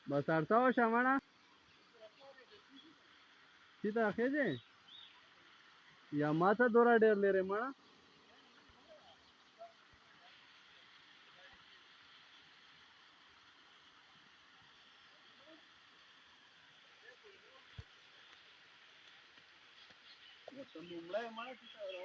बसाडता हो शामाना तिथं अखेचे यमाचा दोरा डेरले रे म्हणा मुंबई म्हणा तिथं